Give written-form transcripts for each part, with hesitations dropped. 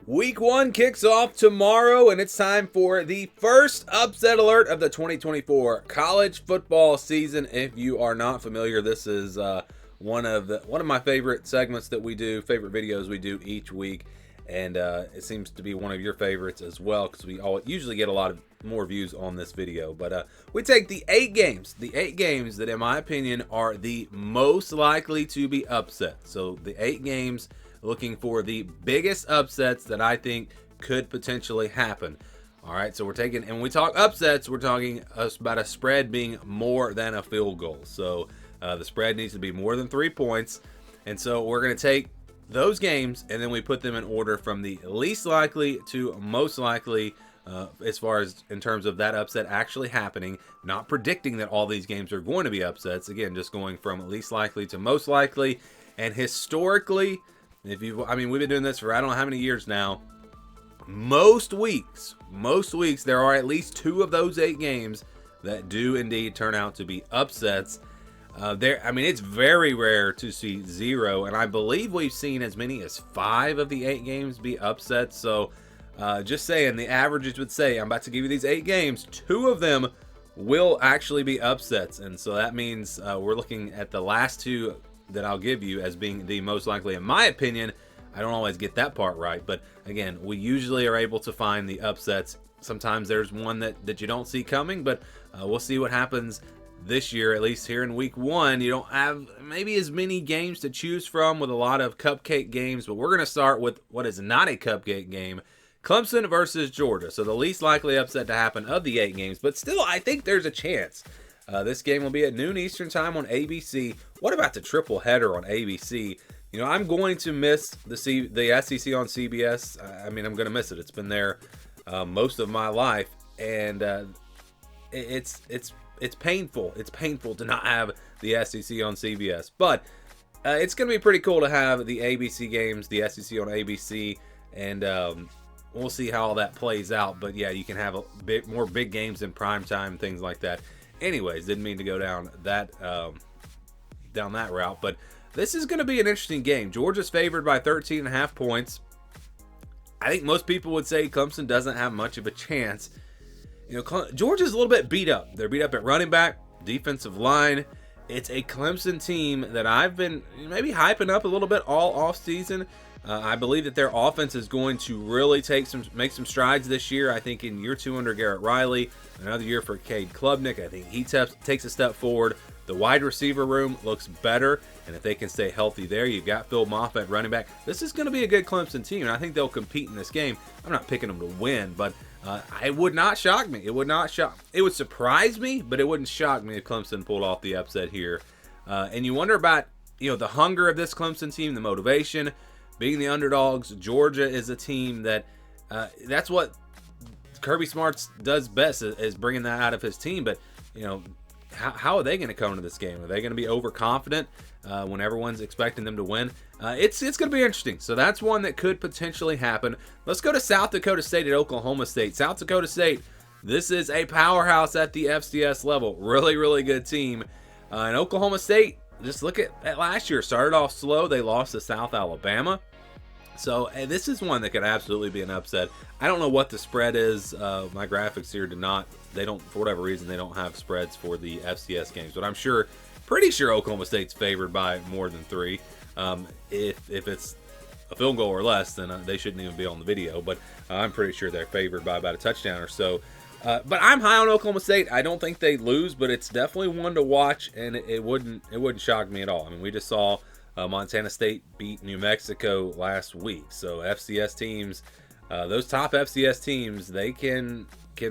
Week 1 kicks off tomorrow, and it's time for the first upset alert of the 2024 college football season. If you are not familiar, this is one of my favorite segments that we do, favorite videos we do each week, and it seems to be one of your favorites as well because we usually get a lot of more views on this video. But we take the eight games that, in my opinion, are the most likely to be upset. So the 8 games looking for the biggest upsets that I think could potentially happen. All right, so and when we talk upsets, we're talking about a spread being more than a field goal. So the spread needs to be more than 3 points. And so we're going to take those games and then we put them in order from the least likely to most likely, as far as in terms of that upset actually happening. Not predicting that all these games are going to be upsets. Again, just going from least likely to most likely. And historically, we've been doing this for I don't know how many years now. Most weeks, there are at least 2 of those 8 games that do indeed turn out to be upsets. It's very rare to see 0, and I believe we've seen as many as 5 of the 8 games be upsets. So, just saying, the averages would say, I'm about to give you these 8 games, 2 of them will actually be upsets, and so that means we're looking at the last 2 that I'll give you as being the most likely. In my opinion, I don't always get that part right, but again, we usually are able to find the upsets. Sometimes there's one that you don't see coming, but we'll see what happens this year. At least here in week 1, you don't have maybe as many games to choose from with a lot of cupcake games, but we're going to start with what is not a cupcake game, Clemson versus Georgia. So the least likely upset to happen of the 8 games, but still I think there's a chance. This game will be at noon Eastern time on ABC. What about the triple header on ABC? You know, I'm going to miss the SEC on CBS. I'm going to miss it. It's been there most of my life, and it's painful. It's painful to not have the SEC on CBS, but it's going to be pretty cool to have the ABC games, the SEC on ABC, and we'll see how all that plays out. But yeah, you can have a bit more big games in prime time, things like that. Anyways, didn't mean to go down that route, but this is going to be an interesting game. Georgia's favored by 13.5 points. I think most people would say Clemson doesn't have much of a chance. You know, Georgia's a little bit beat up. They're beat up at running back, defensive line. It's a Clemson team that I've been maybe hyping up a little bit all off season. I believe that their offense is going to really make some strides this year. I think in year 2 under Garrett Riley, another year for Cade Klubnik, I think he takes a step forward. The wide receiver room looks better, and if they can stay healthy there, you've got Phil Moffitt at running back. This is going to be a good Clemson team, and I think they'll compete in this game. I'm not picking them to win, but it would not shock me. It would surprise me, but it wouldn't shock me if Clemson pulled off the upset here. And you wonder about the hunger of this Clemson team, the motivation. Being the underdogs, Georgia is a team that's what Kirby Smart does best, is bringing that out of his team. But, how are they going to come into this game? Are they going to be overconfident when everyone's expecting them to win? It's going to be interesting. So that's one that could potentially happen. Let's go to South Dakota State at Oklahoma State. South Dakota State, this is a powerhouse at the FCS level. Really, really good team. And Oklahoma State, just look at last year. Started off slow. They lost to South Alabama. So this is one that could absolutely be an upset. I don't know what the spread is. My graphics here for whatever reason, they don't have spreads for the FCS games. But I'm pretty sure Oklahoma State's favored by more than 3. If it's a field goal or less, then they shouldn't even be on the video. But I'm pretty sure they're favored by about a touchdown or so. But I'm high on Oklahoma State. I don't think they lose, but it's definitely one to watch, and it wouldn't shock me at all. I mean, we just saw Montana State beat New Mexico last week. So FCS teams, those top FCS teams, they can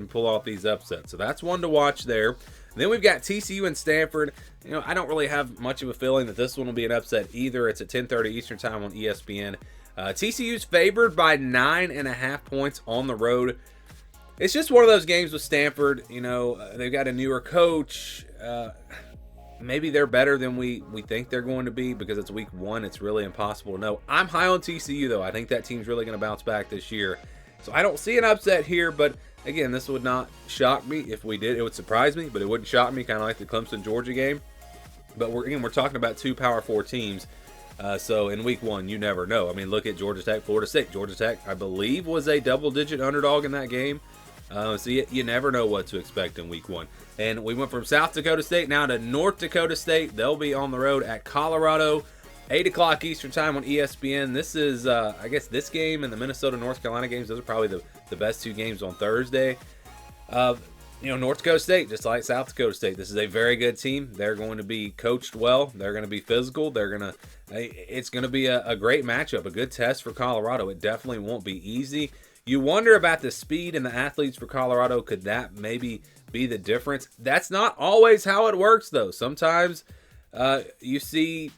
pull off these upsets. So that's one to watch there. And then we've got TCU and Stanford. I don't really have much of a feeling that this one will be an upset either. It's at 10:30 Eastern time on ESPN. TCU's favored by 9.5 points on the road. It's just one of those games with Stanford. They've got a newer coach. Maybe they're better than we think they're going to be because it's week 1. It's really impossible to know. I'm high on TCU, though. I think that team's really going to bounce back this year. So I don't see an upset here, but again, this would not shock me if we did. It would surprise me, but it wouldn't shock me, kind of like the Clemson-Georgia game. But we're talking about 2 Power 4 teams. So in week one, you never know. I mean, look at Georgia Tech, Florida State. Georgia Tech, I believe, was a double-digit underdog in that game. So you never know what to expect in week one. And we went from South Dakota State now to North Dakota State. They'll be on the road at Colorado, 8 o'clock Eastern time on ESPN. This is, I guess, this game and the Minnesota-North Carolina games, those are probably the best two games on Thursday. North Dakota State, just like South Dakota State, this is a very good team. They're going to be coached well. They're going to be physical. It's going to be a great matchup, a good test for Colorado. It definitely won't be easy. You wonder about the speed and the athletes for Colorado. Could that maybe be the difference? That's not always how it works, though. Sometimes you see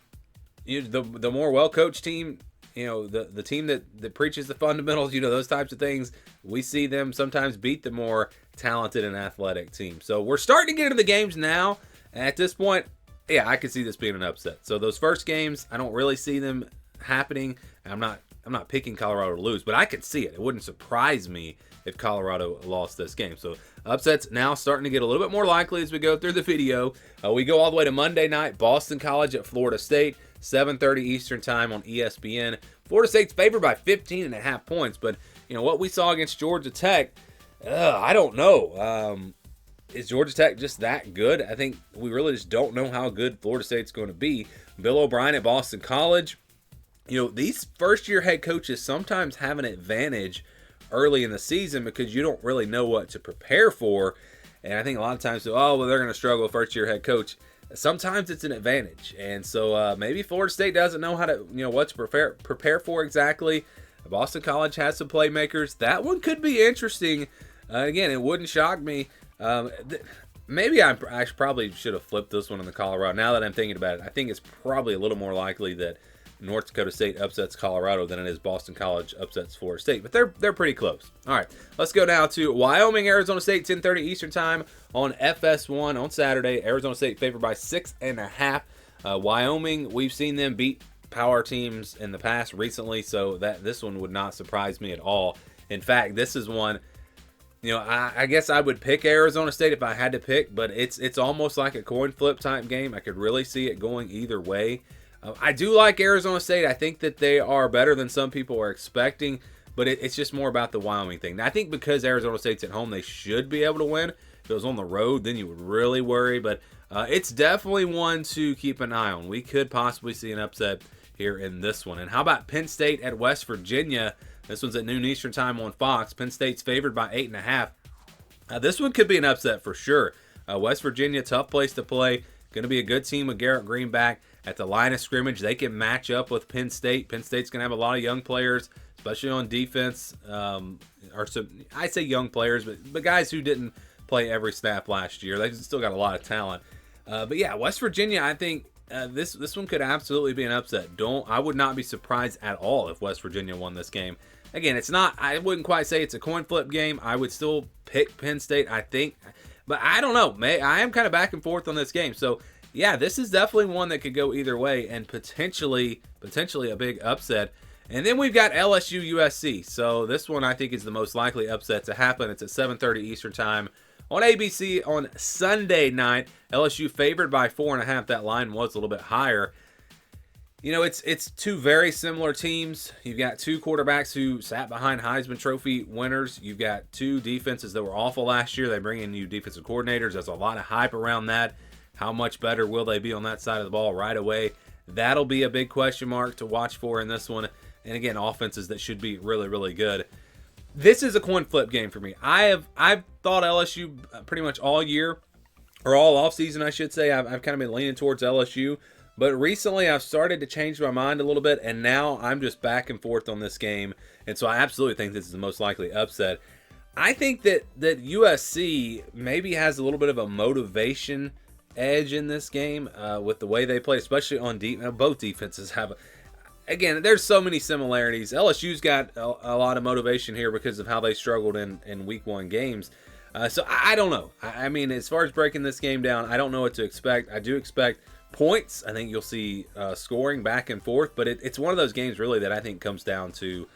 the more well-coached team, the team that preaches the fundamentals, those types of things, we see them sometimes beat the more talented and athletic team. So we're starting to get into the games now. At this point, yeah, I could see this being an upset. So those first games, I don't really see them happening. I'm not picking Colorado to lose, but I could see it. It wouldn't surprise me if Colorado lost this game. So upsets now starting to get a little bit more likely as we go through the video. We go all the way to Monday night, Boston College at Florida State, 7:30 Eastern time on ESPN. Florida State's favored by 15.5 points, but what we saw against Georgia Tech, I don't know. Is Georgia Tech just that good? I think we really just don't know how good Florida State's going to be. Bill O'Brien at Boston College. These first-year head coaches sometimes have an advantage early in the season because you don't really know what to prepare for. And I think a lot of times, they're going to struggle, first-year head coach. Sometimes it's an advantage. And so maybe Florida State doesn't know how to, what to prepare for exactly. Boston College has some playmakers. That one could be interesting. Again, it wouldn't shock me. Maybe I probably should have flipped this one in the Colorado. Now that I'm thinking about it, I think it's probably a little more likely that North Dakota State upsets Colorado than it is Boston College upsets Florida State. But they're pretty close. All right, let's go now to Wyoming, Arizona State, 10:30 Eastern time on FS1 on Saturday. Arizona State favored by 6.5. Wyoming, we've seen them beat power teams in the past recently, so this one would not surprise me at all. In fact, this is one, I guess I would pick Arizona State if I had to pick, but it's almost like a coin flip type game. I could really see it going either way. I do like Arizona State. I think that they are better than some people are expecting, but it's just more about the Wyoming thing. Now, I think because Arizona State's at home, they should be able to win. If it was on the road, then you would really worry, but it's definitely one to keep an eye on. We could possibly see an upset here in this one. And how about Penn State at West Virginia? This one's at noon Eastern time on Fox. Penn State's favored by 8.5. This one could be an upset for sure. West Virginia, tough place to play. Going to be a good team with Garrett Green back at the line of scrimmage. They can match up with Penn State. Penn State's going to have a lot of young players, especially on defense. I say young players, but guys who didn't play every snap last year. They've still got a lot of talent. But yeah, West Virginia, I think this one could absolutely be an upset. I would not be surprised at all if West Virginia won this game. Again, I wouldn't quite say it's a coin flip game. I would still pick Penn State, I think. But I don't know. I am kind of back and forth on this game. So, yeah, this is definitely one that could go either way and potentially a big upset. And then we've got LSU USC. So this one I think is the most likely upset to happen. It's at 7:30 Eastern time on ABC on Sunday night. LSU favored by 4.5. That line was a little bit higher. It's two very similar teams. You've got two quarterbacks who sat behind Heisman Trophy winners. You've got two defenses that were awful last year. They bring in new defensive coordinators. There's a lot of hype around that. How much better will they be on that side of the ball right away? That'll be a big question mark to watch for in this one. And again, offenses that should be really, really good. This is a coin flip game for me. I've thought LSU pretty much all year, or all offseason, I should say. I've kind of been leaning towards LSU. But recently, I've started to change my mind a little bit, and now I'm just back and forth on this game. And so I absolutely think this is the most likely upset. I think that USC maybe has a little bit of a motivation edge in this game with the way they play, especially on defense. Both defenses have, again, there's so many similarities. LSU's got a lot of motivation here because of how they struggled in week one games. So I don't know. I mean, as far as breaking this game down, I don't know what to expect. I do expect points. I think you'll see scoring back and forth, but it's one of those games really that I think comes down to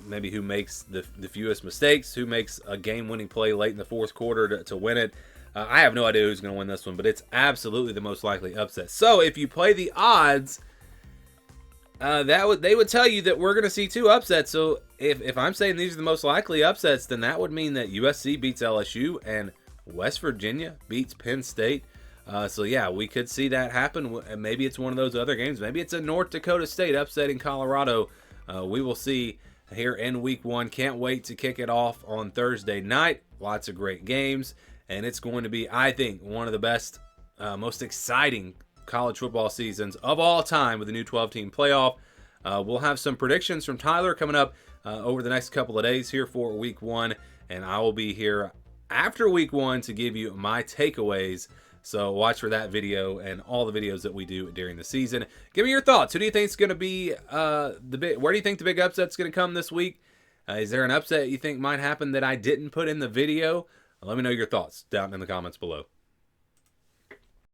maybe who makes the fewest mistakes, who makes a game-winning play late in the fourth quarter to win it. I have no idea who's going to win this one, but it's absolutely the most likely upset. So if you play the odds, They would tell you that we're going to see two upsets. So if I'm saying these are the most likely upsets, then that would mean that USC beats LSU and West Virginia beats Penn State. So yeah, we could see that happen. Maybe it's one of those other games. Maybe it's a North Dakota State upsetting Colorado. We will see here in week 1. Can't wait to kick it off on Thursday night. Lots of great games, and it's going to be, I think, one of the best, most exciting college football seasons of all time with the new 12-team playoff. We'll have some predictions from Tyler coming up over the next couple of days here for week 1, and I will be here after week 1 to give you my takeaways. So watch for that video and all the videos that we do during the season. Give me your thoughts. Who do you think is going to be where do you think the big upset's going to come this week? Is there an upset you think might happen that I didn't put in the video? Let me know your thoughts down in the comments below.